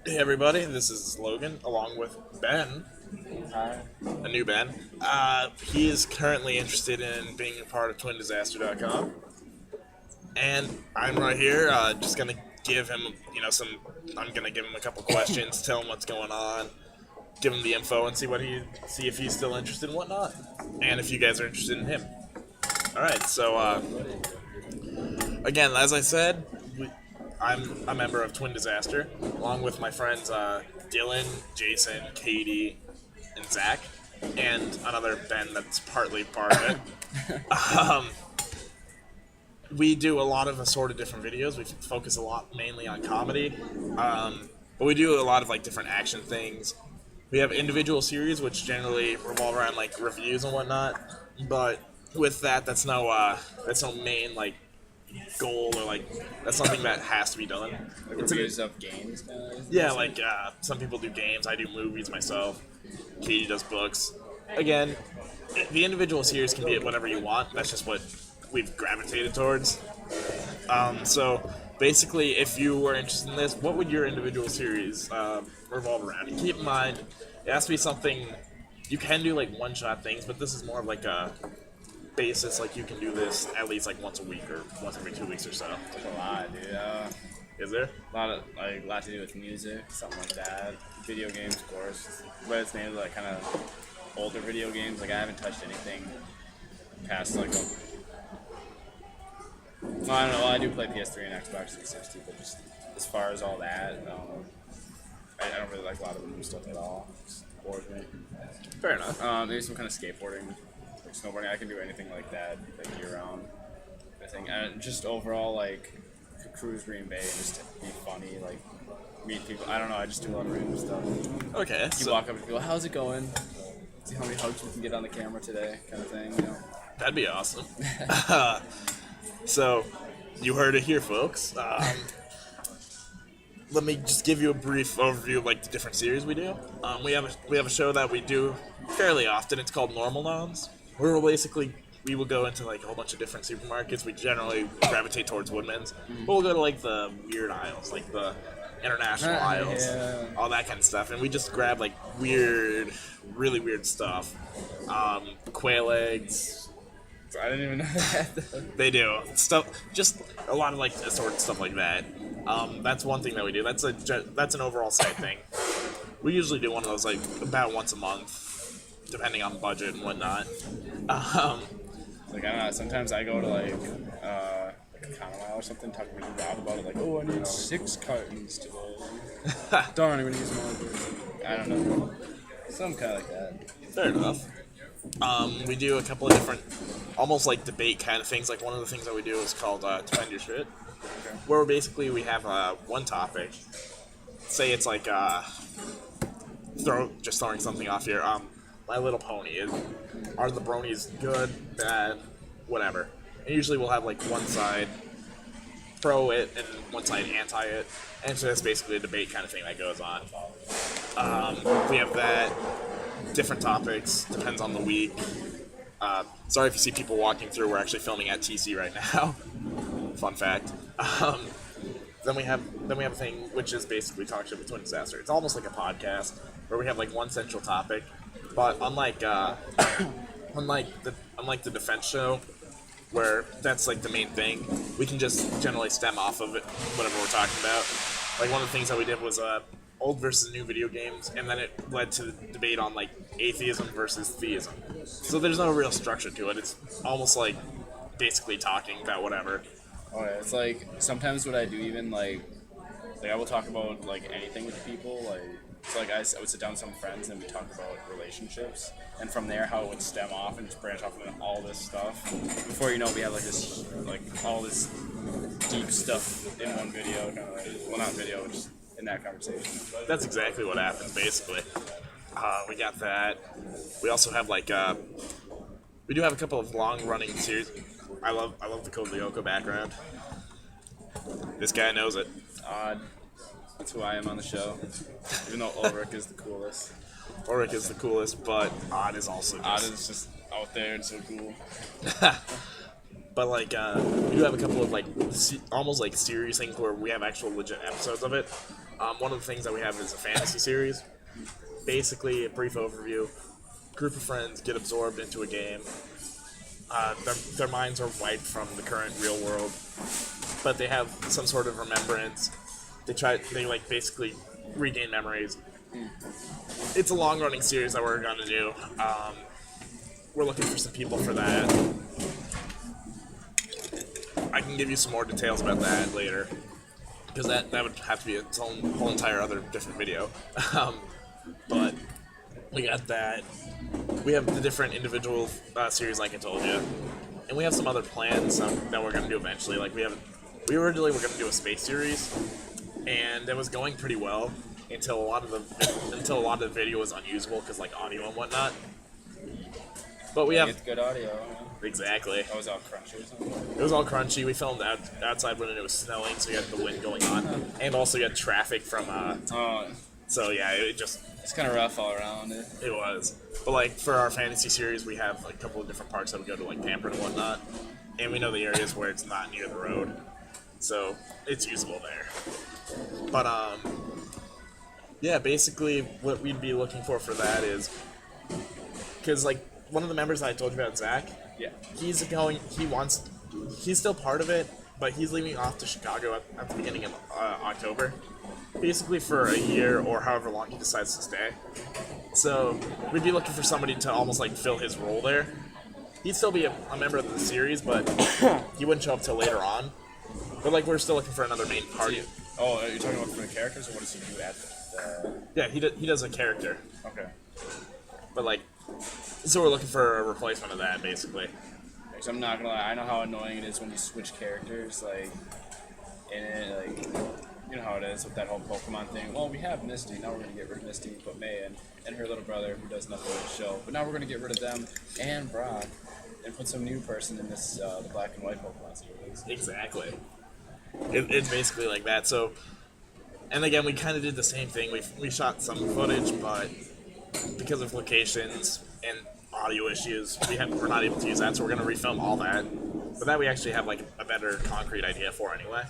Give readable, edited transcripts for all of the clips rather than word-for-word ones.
Hey everybody, this is Logan along with Ben, Hi. a new Ben. He is currently interested in being a part of TwinDisaster.com, and I'm right here. Just gonna give him, I'm gonna give him a couple questions, tell him what's going on, give him the info, and see if he's still interested and whatnot, and if you guys are interested in him. All right, so again, as I said, I'm a member of Twin Disaster, along with my friends Dylan, Jason, Katie, and Zach, and another Ben that's partly part of it. We do a lot of assorted different videos. We focus a lot mainly on comedy, but we do a lot of like different action things. We have individual series, which generally revolve around like reviews and whatnot. But with that, that's no main like goal or like that's something that has to be done. Like reviews of games, kind of. Yeah, like some people do games. I do movies myself. Katie does books. Again, the individual series can be whatever you want. That's just what we've gravitated towards. So basically, if you were interested in this, what would your individual series revolve around? And keep in mind, it has to be something you can do like one-shot things, but this is more of like a basis. Like you can do this at least like once a week or once every 2 weeks or so. That's a lot, dude. Is there? A lot to do with music, something like that. Video games, of course, but it's mainly like kind of older video games. Like I haven't touched anything past like well, I don't know. I do play PS3 and Xbox 360, but just as far as all that, I don't really like a lot of the new stuff at all. It just bores me. Fair enough. Maybe some kind of skateboarding, like snowboarding. I can do anything like that, like year round. I think, and just overall, like cruise Green Bay and just be funny, like meet people. I don't know. I just do a lot of random stuff. Okay. You walk up to people, how's it going? See how many hugs we can get on the camera today, kind of thing. You know. That'd be awesome. So, you heard it here, folks. Let me just give you a brief overview of like the different series we do. We have a show that we do fairly often. It's called Normal Noms. Where we will go into like a whole bunch of different supermarkets. We generally gravitate towards Woodman's, but we'll go to like the weird aisles, like the international aisles, all that kind of stuff, and we just grab like really weird stuff. Quail eggs. I didn't even know that. They do stuff, just a lot of like assorted stuff like that. That's one thing that we do. That's an overall side thing. We usually do one of those like about once a month, depending on budget and whatnot. Like I don't know. Sometimes I go to like a Common Mile or something, talking to Rob about it. Like, oh, I need 6 cartons today. Darn, I'm gonna use more. I don't know. Some kind of like that. Fair enough. We do a couple of different, almost like debate kind of things. Like one of the things that we do is called Defend Your Shit, where basically we have one topic. Say it's like throwing something off here. My Little Pony. Are the bronies good, bad, whatever? And usually we'll have like one side pro it and one side anti it, and so that's basically a debate kind of thing that goes on. We have that. Different topics, depends on the week. Sorry if you see people walking through, we're actually filming at TC right now. Fun fact. Then we have a thing which is basically Talk Shit with Twin Disaster. It's almost like a podcast where we have like one central topic, but unlike the defense show, where that's like the main thing, we can just generally stem off of it, whatever we're talking about. Like one of the things that we did was old versus new video games, and then it led to the debate on like atheism versus theism. So there's no real structure to it. It's almost like basically talking about whatever. Oh yeah, it's like sometimes what I do even like I will talk about like anything with people. Like it's like I would sit down with some friends and we talk about relationships, and from there how it would stem off and just branch off into all this stuff. Before you know, we have all this deep stuff in one video. Kind of like, well, not video, just in that conversation. That's exactly what happens, basically. We got that. We also have like we do have a couple of long-running series. I love the Code Lyoko background. This guy knows it. Odd. That's who I am on the show. Even though Ulrich is the coolest. Ulrich is the coolest, but Odd is also just... Odd is just out there and so cool. But like, we do have a couple of like almost like series things where we have actual legit episodes of it. One of the things that we have is a fantasy series. Basically, a brief overview. Group of friends get absorbed into a game. Their minds are wiped from the current real world, but they have some sort of remembrance. They like basically regain memories. It's a long-running series that we're gonna do. We're looking for some people for that. I can give you some more details about that later, because that would have to be its own whole entire other different video. But we got that. We have the different individual series, like I told you, and we have some other plans that we're gonna do eventually. Like we originally were gonna do a space series, and that was going pretty well until a lot of the video was unusable because like audio and whatnot. But we have It's good audio. exactly. That was all crunchy or something. It was all crunchy. We filmed outside when it was snowing, so you had the wind going on, and also you had traffic from. So yeah, It's kind of rough all around. It was. But like for our fantasy series, we have like, a couple of different parts that we go to, like Pampered and whatnot, and we know the areas where it's not near the road, so it's usable there. But yeah, basically what we'd be looking for that is because like one of the members that I told you about, Zach. Yeah. He's still part of it, but he's leaving off to Chicago at the beginning of October, basically for a year or however long he decides to stay. So we'd be looking for somebody to almost like fill his role there. He'd still be a member of the series, but he wouldn't show up till later on. But like we're still looking for another main party. Oh, are you talking about for the characters, or what does he do at the... Yeah, he does a character, Okay. but like, so we're looking for a replacement of that basically. So I'm not gonna lie, I know how annoying it is when you switch characters, like, in it, like, you know how it is with that whole Pokemon thing. Well, we have Misty, now we're gonna get rid of Misty, put May in, and her little brother who does nothing with the show. But now we're gonna get rid of them and Brock, and put some new person in this, the Black and White Pokemon series. Exactly. It's basically like that. So, and again, we kind of did the same thing. We shot some footage, but because of locations and audio issues, we're not able to use that. So we're gonna refilm all that. But that we actually have like a better concrete idea for anyway.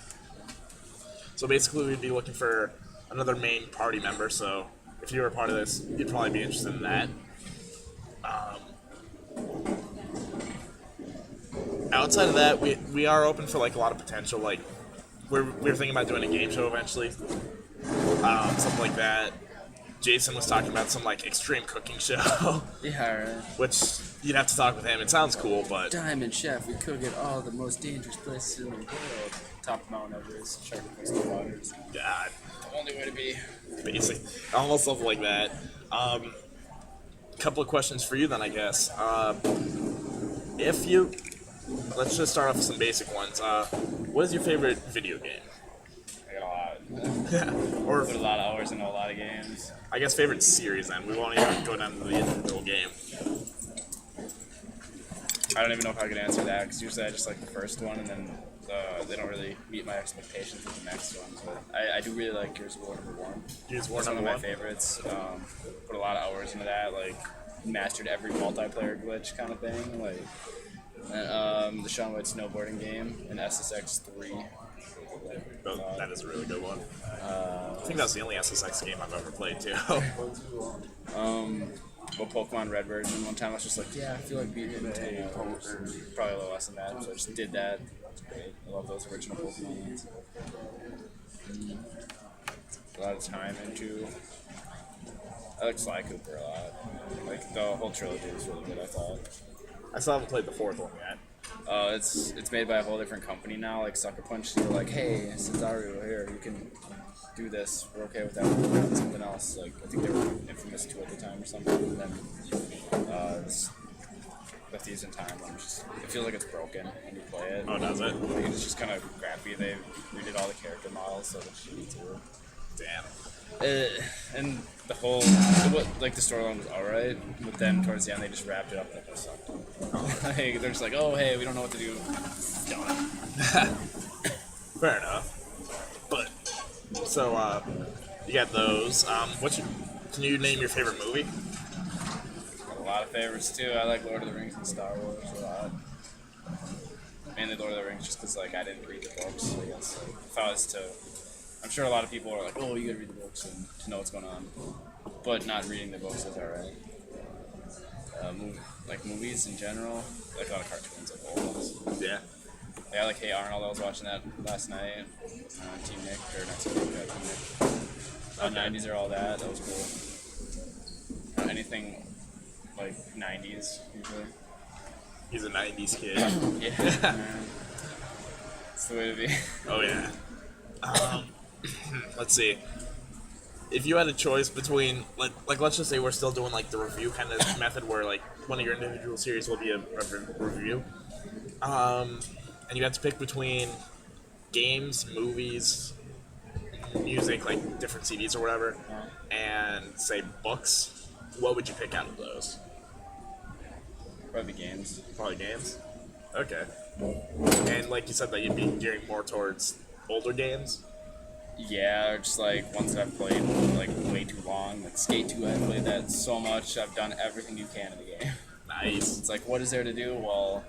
So basically, we'd be looking for another main party member. So if you were a part of this, you'd probably be interested in that. Outside of that, we are open for like a lot of potential. Like we're thinking about doing a game show eventually, something like that. Jason was talking about some like extreme cooking show, Yeah, right. which you'd have to talk with him. It sounds cool, but Diamond Chef, we cook at all the most dangerous places in the world. Top of Mount Everest, shark coastal waters. God, The only way to be. basic, almost something like that. Couple of questions for you then, I guess. Let's just start off with some basic ones. What is your favorite video game? I got a lot. Or Put a lot of hours into a lot of games. I guess favorite series then. We won't even go down to the individual game. I don't even know if I could answer that, because usually I just like the first one, and then they don't really meet my expectations with the next one. But I do really like Gears of War #1. Gears of War That's one of my #1? favorites. Put a lot of hours into that, like mastered every multiplayer glitch kind of thing. Like and, the Shaun White snowboarding game and SSX 3. That is a really good one. I think that's the only SSX game I've ever played too. Well, Pokemon Red version. One time I was just like, yeah, I feel like beating it in 10 hours. Probably a little less than that, so I just did that. It's great. I love those original Pokemon ones. A lot of time into. I like Sly Cooper a lot. Like the whole trilogy is really good, I thought. I still haven't played the fourth one yet. It's made by a whole different company now. Like Sucker Punch, they're like, hey, since Ario here, you can do this. We're okay with that. We're doing something else. Like I think they were Infamous 2 at the time or something. And then the Thieves in Time one, it feels like it's broken when you play it. Oh, does it? Like, it's just kind of crappy. They redid all the character models, so it's shitty too. Damn. And the whole, like the storyline was alright, but then towards the end they just wrapped it up like this. Like, they're just like, oh hey, we don't know what to do. Done. Fair enough. But so you got those. Can you name your favorite movie? Got a lot of favorites too. I like Lord of the Rings and Star Wars a lot. Mainly Lord of the Rings, just because like I didn't read the books. So I guess like, if I was to, I'm I'm sure a lot of people are like, oh, you gotta read the books and to know what's going on, but not reading the books is alright. Like movies in general, like a lot of cartoons, like old ones. Yeah. Yeah, like Hey Arnold. I was watching that last night. Team Nick, or not Team Nick, Team Nick. Okay. 90s are all that. That was cool. Anything like 90s usually. He's a '90s kid. Yeah. It's the way to be. Oh yeah. Let's see. If you had a choice between, like let's just say we're still doing like the review kind of method, where like one of your individual series will be a review, and you have to pick between games, movies, music, like different CDs or whatever, and say books. What would you pick out of those? Probably games. Probably games. Okay. And like you said, that you'd be gearing more towards older games. Yeah, or just like ones that I've played like way too long. Like Skate 2, I've played that so much. I've done everything you can in the game. Nice. It's like, what is there to do? Well,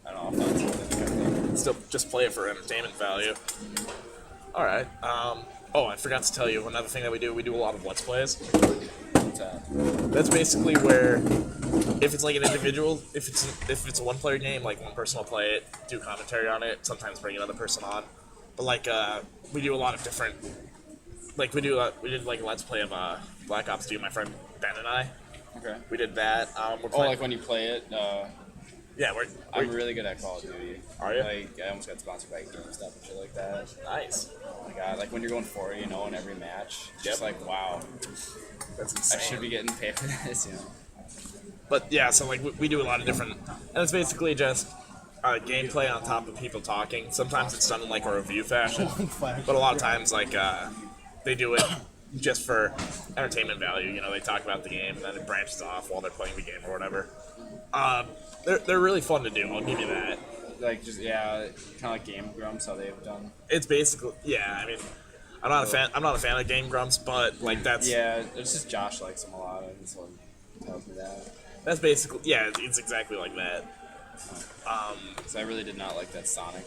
I don't know. I'll find something. Still, just play it for entertainment value. All right. Oh, I forgot to tell you another thing that we do. We do a lot of let's plays. What's that? That's basically where, if it's like an individual, if it's a one-player game, like one person will play it, do commentary on it, sometimes bring another person on. But like, we do a lot of different, like we did like a let's play of Black Ops 2. My friend Ben and I, Okay. we did that. We're Oh, playing, like when you play it, yeah, I'm really good at Call of Duty. Are you? Like, I almost got sponsored by GameStop and shit like that. nice. Oh my god, like when you're going 4, you know, in every match, it's just Yep. like, wow, That's I insane. should be getting paid for this, you know. But yeah, so like we do a lot of different, and it's basically just gameplay on top of people talking. Sometimes it's done in like a review fashion, but a lot of times like they do it just for entertainment value. You know, they talk about the game and then it branches off while they're playing the game or whatever. They're really fun to do. I'll give you that. Like, just, yeah, kind of like Game Grumps, how they've done. It's basically, yeah. I mean, I'm not a fan of Game Grumps, but like that's Yeah, it's just Josh likes them a lot, and this one tells me that. that's basically, yeah. It's exactly like that. Because I really did not like that Sonic,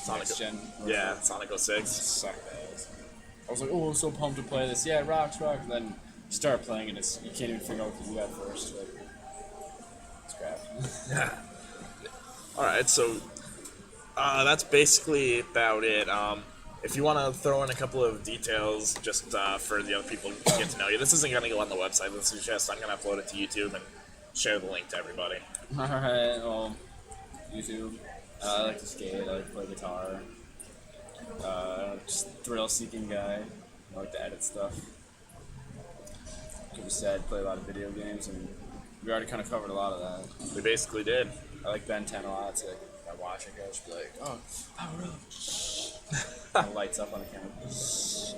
Sonic, Next Gen. yeah, Sonic 06. Sucked ass. I was like, oh, I'm so pumped to play this. Yeah, it rocks. And then you start playing, and you can't even figure out what to do at first. Like, it's crap. All right, so that's basically about it. If you want to throw in a couple of details just for the other people to get to know you, this isn't going to go on the website. This is just, I'm going to upload it to YouTube and share the link to everybody. Alright, well, YouTube. I like to skate, I like to play guitar. Just thrill-seeking guy. I like to edit stuff. Like we said, play a lot of video games, and we already kind of covered a lot of that. We basically did. I like Ben 10 a lot, so like, if I watch it, I just be like, oh, power up. And it lights up on the camera. It's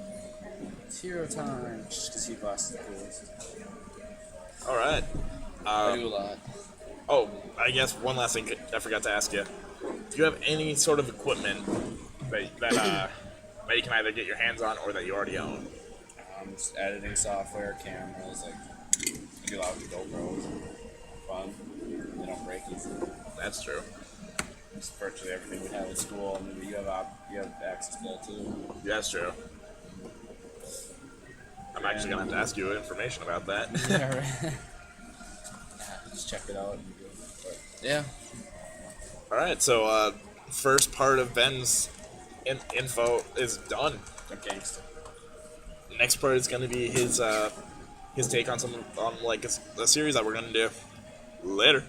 hero time. Just because he lost the coolest. All right. I do a lot. Oh, I guess one last thing I forgot to ask you. Do you have any sort of equipment that you can either get your hands on or that you already own? Just editing software, cameras, like, I do a lot with the GoPros. Fun. They don't break easily. That's true. Just virtually everything we have at school, and you have access to that too. Yeah, that's true. I'm actually going to have to ask you information about that. Yeah, right. Just check it out. And do it. But, yeah. All right, so first part of Ben's info is done. I'm gangster. Next part is going to be his take on like a series that we're going to do later.